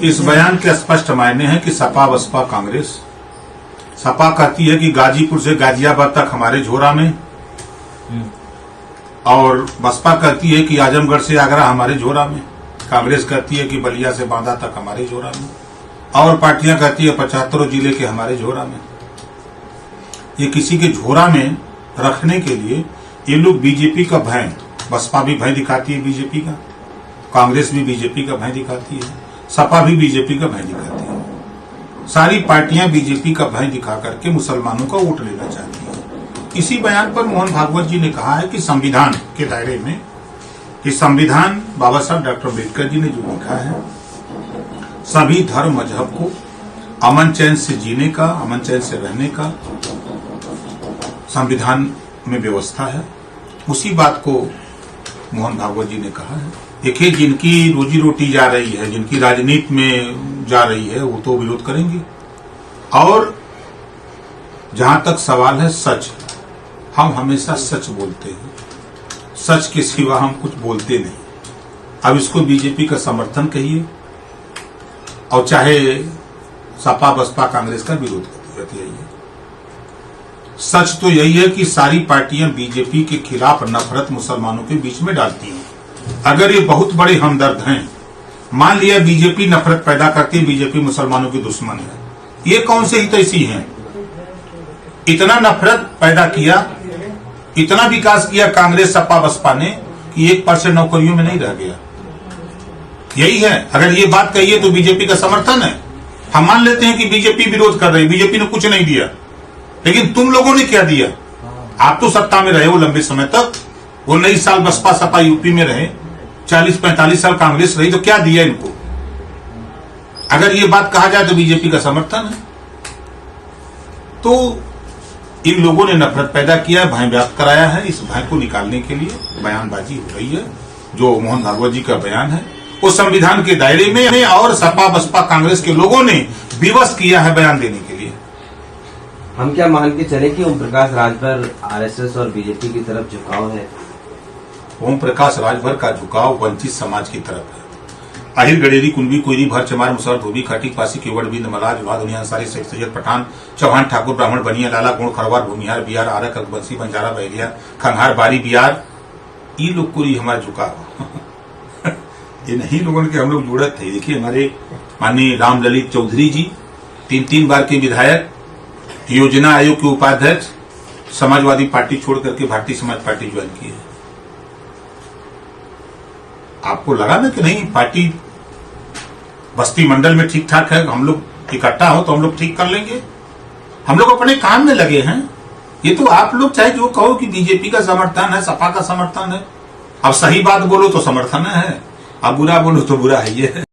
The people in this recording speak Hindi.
इस बयान के स्पष्ट मायने हैं कि सपा बसपा कांग्रेस, सपा कहती है कि गाजीपुर से गाजियाबाद तक हमारे झोरा में, और बसपा कहती है कि आजमगढ़ से आगरा हमारे झोरा में, कांग्रेस कहती है कि बलिया से बांदा तक हमारे झोरा में, और पार्टियां कहती है 75 जिले के हमारे झोरा में। ये किसी के झोरा में रखने के लिए ये लोग बीजेपी का भय, बसपा भी भय दिखाती है बीजेपी का, कांग्रेस भी बीजेपी का भय दिखाती है, सपा भी बीजेपी का भय दिखाती है। सारी पार्टियां बीजेपी का भय दिखा करके मुसलमानों का वोट लेना चाहती है। इसी बयान पर मोहन भागवत जी ने कहा है कि संविधान के दायरे में, कि संविधान बाबा साहब डॉक्टर अम्बेडकर जी ने जो लिखा है, सभी धर्म मजहब को अमन चैन से जीने का, अमन चैन से रहने का संविधान में व्यवस्था है। उसी बात को मोहन भागवत जी ने कहा है। देखिए, जिनकी रोजी रोटी जा रही है, जिनकी राजनीति में जा रही है, वो तो विरोध करेंगे। और जहां तक सवाल है सच, हम हमेशा सच बोलते हैं, सच के सिवा हम कुछ बोलते नहीं। अब इसको बीजेपी का समर्थन कहिए और चाहे सपा बसपा कांग्रेस का विरोध करती है, सच तो यही है कि सारी पार्टियां बीजेपी के खिलाफ नफरत मुसलमानों के बीच में डालती हैं। अगर ये बहुत बड़े हमदर्द हैं, मान लिया बीजेपी नफरत पैदा करती है, बीजेपी मुसलमानों की दुश्मन है, ये कौन से हित ऐसी हैं? इतना नफरत पैदा किया, इतना विकास किया कांग्रेस सपा बसपा ने कि 1% नौकरियों में नहीं रह गया। यही है। अगर ये बात कही है तो बीजेपी का समर्थन है। हम मान लेते हैं कि बीजेपी विरोध कर रही है, बीजेपी ने कुछ नहीं दिया, लेकिन तुम लोगों ने क्या दिया? आप तो सत्ता में रहे हो लंबे समय तक, वो 19 साल बसपा सपा यूपी में रहे, 40-45 साल कांग्रेस रही, तो क्या दिया इनको? अगर ये बात कहा जाए तो बीजेपी का समर्थन है। तो इन लोगों ने नफरत पैदा किया, भय व्याप्त कराया है। इस भय को निकालने के लिए बयानबाजी हो रही है। जो मोहन भागवत जी का बयान है वो संविधान के दायरे में, और सपा बसपा कांग्रेस के लोगों ने विवश किया है बयान देने के लिए। हम क्या मान के चले कि ओम प्रकाश राजभर आरएसएस और बीजेपी की तरफ झुकाव है? ओम प्रकाश राजभर का झुकाव वंचित समाज की तरफ है। आहिर गडेरी कुंभी कोयरी भर चमार मुसहर धोबी खाटी पासी केवड़ बिंद मलाज वाद अंसारी शेख सैयद पठान चौहान ठाकुर ब्राह्मण बनिया लाला गुण खरवार भूमिहार बिहार आरा ककबंसी बंजारा बहरिया खंहार बारी बिहार, ये लोग को हमारा झुकाव ये नहीं लोगों के हम लोग जुड़त थे। देखिए, हमारे माननीय राम ललित चौधरी जी 3 बार के विधायक, योजना आयोग के उपाध्यक्ष, समाजवादी पार्टी छोड़ करके भारतीय समाज पार्टी ज्वाइन की है। आपको लगा ना कि नहीं पार्टी बस्ती मंडल में ठीक ठाक है, हम लोग इकट्ठा हो तो हम लोग ठीक कर लेंगे? हम लोग अपने काम में लगे हैं। ये तो आप लोग चाहे जो कहो कि बीजेपी का समर्थन है, सपा का समर्थन है, अब सही बात बोलो तो समर्थन है, अब बुरा बोलो तो बुरा है। ये